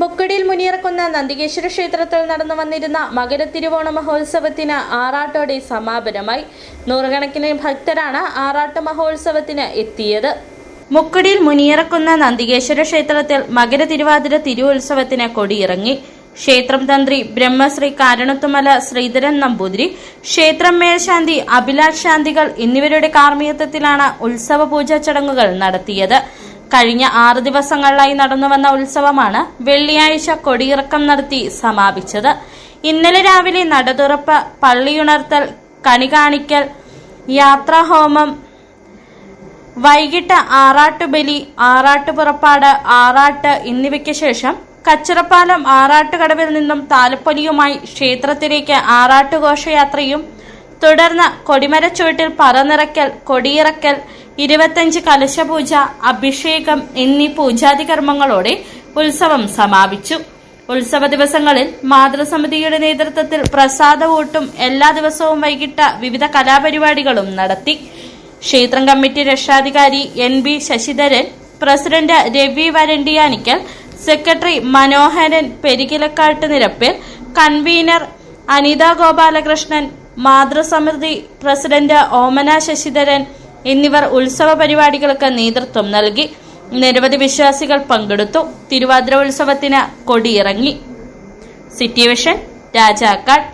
മുക്കടിയിൽ മുനിയിറക്കുന്ന നന്ദികേശ്വര ക്ഷേത്രത്തിൽ നടന്നു വന്നിരുന്ന മകരത്തിരുവോണ മഹോത്സവത്തിന് ആറാട്ടോടെ സമാപനമായി. നൂറുകണക്കിന് ഭക്തരാണ് ആറാട്ട് മഹോത്സവത്തിന് എത്തിയത്. മുക്കടിയിൽ മുനിയിറക്കുന്ന നന്ദികേശ്വര ക്ഷേത്രത്തിൽ മകര തിരുവാതിര തിരുവുത്സവത്തിന് കൊടിയിറങ്ങി. ക്ഷേത്രം തന്ത്രി ബ്രഹ്മശ്രീ കാരണത്തുമല ശ്രീധരൻ നമ്പൂതിരി, ക്ഷേത്രം മേൽശാന്തി അഭിലാഷ് ശാന്തികൾ എന്നിവരുടെ കാർമ്മികത്വത്തിലാണ് ഉത്സവ പൂജാ ചടങ്ങുകൾ നടത്തിയത്. കഴിഞ്ഞ 6 ദിവസങ്ങളിലായി നടന്നുവന്ന ഉത്സവമാണ് വെള്ളിയാഴ്ച കൊടിയിറക്കം നടത്തി സമാപിച്ചത്. ഇന്നലെ രാവിലെ നടതുറപ്പ്, പള്ളിയുണർത്തൽ, കണികാണിക്കൽ, യാത്രാഹോമം, വൈകിട്ട് ആറാട്ടുബലി, ആറാട്ടുപുറപ്പാട്, ആറാട്ട് എന്നിവയ്ക്ക് ശേഷം കച്ചിറപ്പാലം ആറാട്ടുകടവിൽ നിന്നും താലപ്പൊലിയുമായി ക്ഷേത്രത്തിലേക്ക് ആറാട്ടുഘോഷയാത്രയും തുടർന്ന് കൊടിമരച്ചുവട്ടിൽ പറനിറയ്ക്കൽ, കൊടിയിറക്കൽ, 25 കലശപൂജ, അഭിഷേകം എന്നീ പൂജാതി കർമ്മങ്ങളോടെ ഉത്സവം സമാപിച്ചു. ഉത്സവ ദിവസങ്ങളിൽ മാതൃസമിതിയുടെ നേതൃത്വത്തിൽ പ്രസാദവൂട്ടും എല്ലാ ദിവസവും വൈകിട്ട് വിവിധ കലാപരിപാടികളും നടത്തി. ക്ഷേത്രം കമ്മിറ്റി രക്ഷാധികാരി NB Sasidharan, president Ravi Varandiyanickal, secretary Manoharan Perikilakkattu Nirappil, convener Anitha Gopalakrishnan, മാതൃസമിതി പ്രസിഡന്റ് ഓമന ശശിധരൻ എന്നിവർ ഉത്സവ പരിപാടികൾക്ക് നേതൃത്വം നൽകി. നിരവധി വിശ്വാസികൾ പങ്കെടുത്തു. തിരുവാതിര ഉത്സവത്തിന് കൊടിയിറങ്ങി. City vision, Rajakkad.